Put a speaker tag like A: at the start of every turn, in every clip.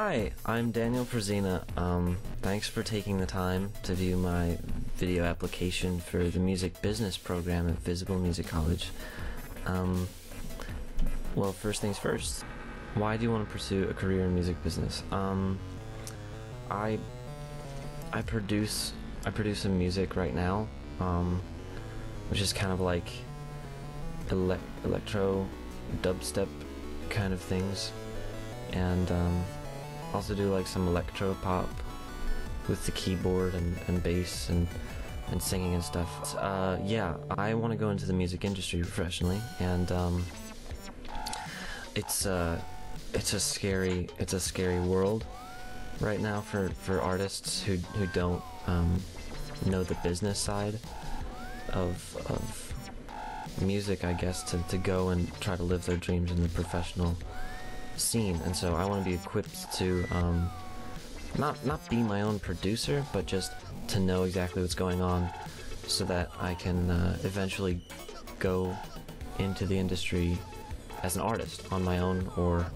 A: Hi, I'm Daniel Pruzina. Thanks for taking the time to view my video application for the music business program at Visible Music College. Well, first things first, why do you want to pursue a career in music business? I produce some music right now, which is kind of like electro dubstep kind of things, and also do like some electro pop with the keyboard and bass and singing and stuff. Yeah, I want to go into the music industry professionally, and it's a scary world right now for artists who don't know the business side of music, I guess, to go and try to live their dreams in the professional scene. And so I want to be equipped to not be my own producer, but just to know exactly what's going on, so that I can eventually go into the industry as an artist on my own, or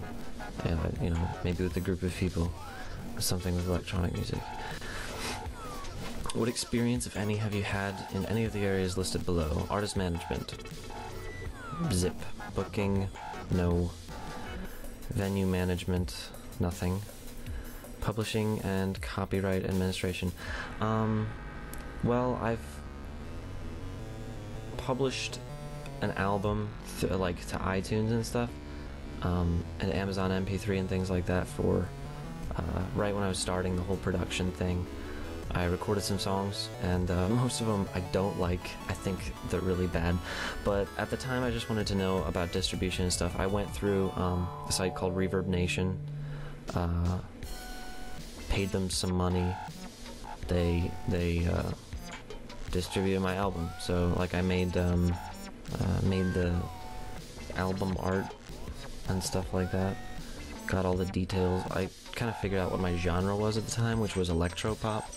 A: maybe with a group of people, something with electronic music. What experience, if any, have you had in any of the areas listed below? Artist management, zip. Booking, no. Venue management, nothing. Publishing and copyright administration. Well, I've published an album to iTunes and stuff, and Amazon MP3 and things like that for right when I was starting the whole production thing. I recorded some songs, and most of them I don't like. I think they're really bad. But at the time, I just wanted to know about distribution and stuff. I went through a site called Reverb Nation, paid them some money. They distributed my album. So like I made the album art and stuff like that. Got all the details. I kind of figured out what my genre was at the time, which was electro pop.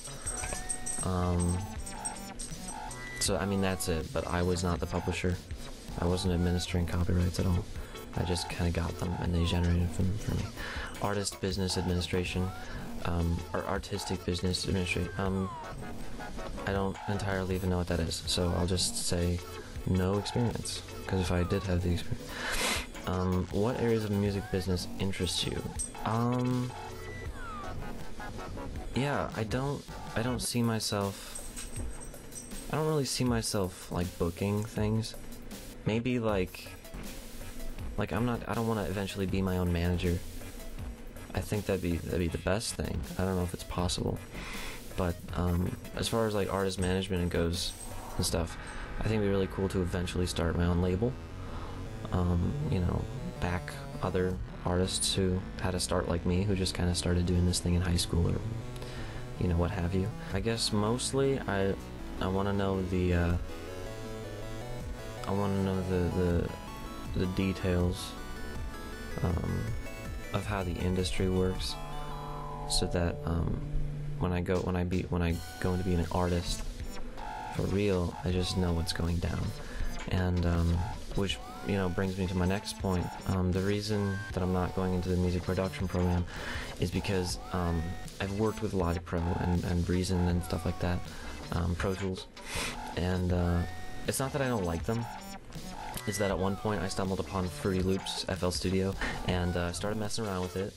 A: So I mean, that's it, but I was not the publisher. I wasn't administering copyrights at all. I just kind of got them and they generated them for me. Artist business administration, or artistic business administration. I don't entirely even know what that is, so I'll just say no experience, because if I did have the experience. What areas of music business interest you? Yeah, I don't see myself. I don't really see myself like booking things. Maybe like I don't want to eventually be my own manager. I think that'd be the best thing. I don't know if it's possible, but as far as like artist management goes and stuff, I think it'd be really cool to eventually start my own label. Back other artists who had a start like me, who just kind of started doing this thing in high school, or what have you. I guess mostly I want to know the details of how the industry works, so that when I go into being an artist for real, I just know what's going down. And which brings me to my next point. The reason that I'm not going into the music production program is because I've worked with Logic Pro and Reason and stuff like that, Pro Tools, and it's not that I don't like them. It's that at one point I stumbled upon Fruity Loops FL Studio and started messing around with it,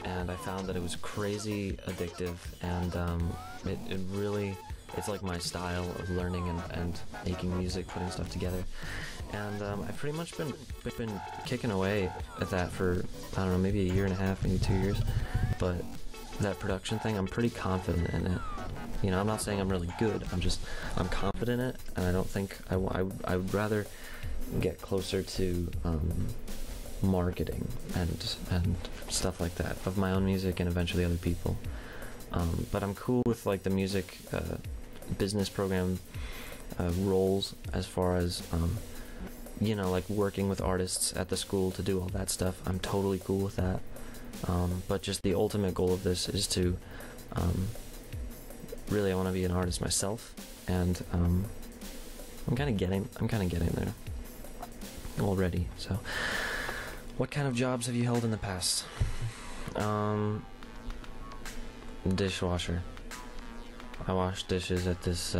A: and I found that it was crazy addictive, and it really, it's like my style of learning and making music, putting stuff together. And I've pretty much been kicking away at that for, I don't know, maybe a year and a half, maybe 2 years. But that production thing, I'm pretty confident in it. I'm not saying I'm really good. I'm confident in it, and I don't think I would rather get closer to marketing and stuff like that of my own music and eventually other people. But I'm cool with like the music business program roles, as far as like working with artists at the school to do all that stuff. I'm totally cool with that. But just the ultimate goal of this is to really, I want to be an artist myself, and I'm kind of getting there already. So, what kind of jobs have you held in the past? Dishwasher. I wash dishes at this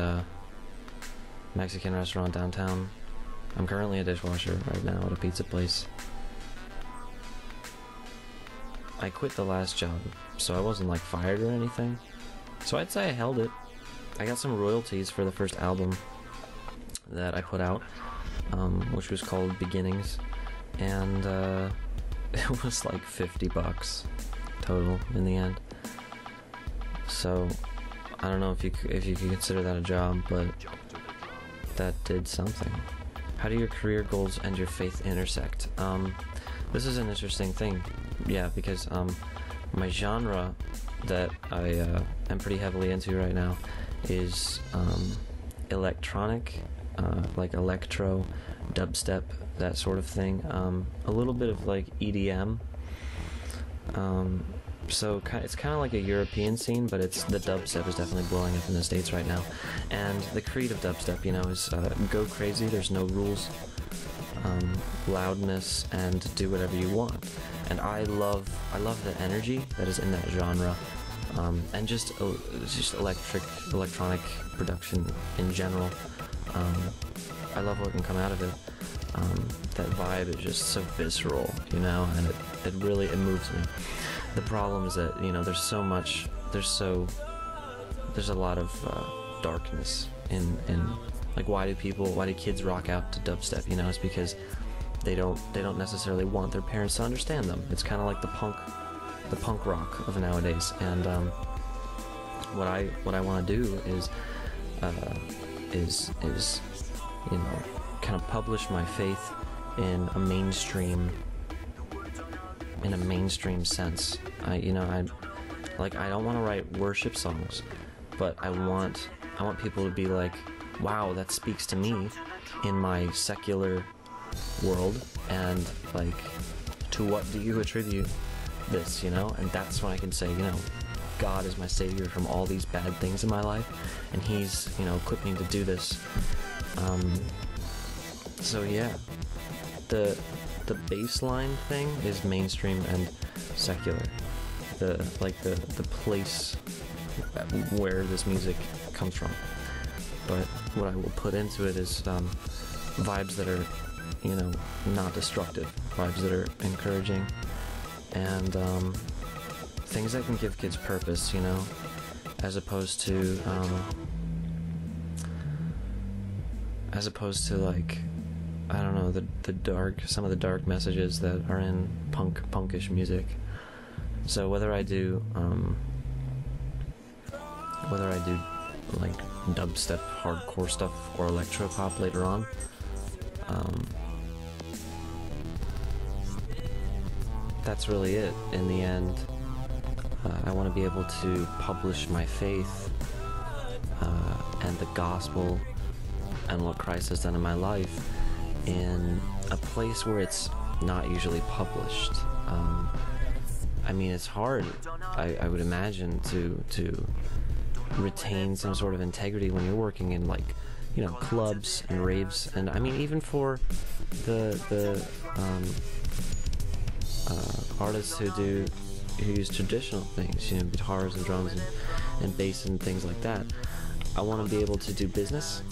A: Mexican restaurant downtown. I'm currently a dishwasher right now at a pizza place. I quit the last job, so I wasn't like fired or anything. So I'd say I held it. I got some royalties for the first album that I put out, which was called Beginnings, and it was like $50 total in the end. So I don't know if you could consider that a job, but that did something. How do your career goals and your faith intersect? This is an interesting thing, yeah, because my genre that I am pretty heavily into right now is electronic, like electro, dubstep, that sort of thing. A little bit of like EDM. So it's kind of like a European scene, but the dubstep is definitely blowing up in the States right now. And the creed of dubstep, you know, is go crazy. There's no rules, loudness, and do whatever you want. And I love the energy that is in that genre, and just electronic production in general. I love what can come out of it. That vibe is just so visceral, you know, and it really moves me. The problem is that, you know, there's a lot of darkness in like, why do kids rock out to dubstep? You know, it's because they don't necessarily want their parents to understand them. It's kind of like the punk rock of nowadays. And what I want to do is you know, kind of publish my faith in a mainstream sense. I don't want to write worship songs, but I want people to be like, wow, that speaks to me in my secular world, and like, to what do you attribute this, you know? And that's when I can say, you know, God is my savior from all these bad things in my life, and he's, you know, equipped me to do this. So yeah, the baseline thing is mainstream and secular. The place where this music comes from. But what I will put into it is vibes that are, you know, not destructive, vibes that are encouraging, and things that can give kids purpose, you know, as opposed to like, I don't know, some of the dark messages that are in punkish music. So whether I do like dubstep, hardcore stuff, or electropop later on, that's really it. In the end, I want to be able to publish my faith and the gospel and what Christ has done in my life in a place where it's not usually published. I mean, it's hard, I would imagine, to retain some sort of integrity when you're working in, like, you know, clubs and raves, and I mean, even for the artists who use traditional things, you know, guitars and drums and bass and things like that. I want to be able to do business,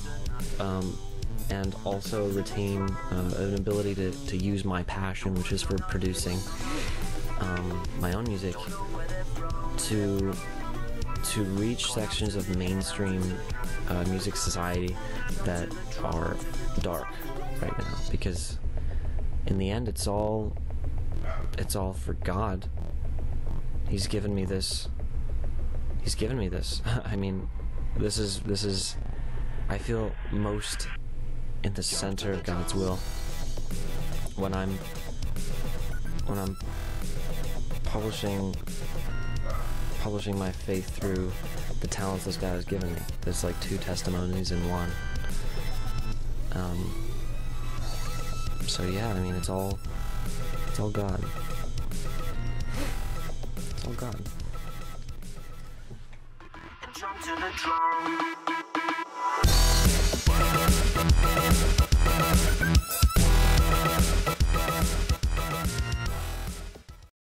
A: and also retain an ability to use my passion, which is for producing my own music, to reach sections of mainstream music society that are dark right now, because in the end it's all for God. He's given me this. I mean, this is I feel most in the center of God's will when I'm publishing my faith through the talents this God has given me. There's like two testimonies in one. So yeah, I mean, it's all God. It's all God.
B: Jump to the drum.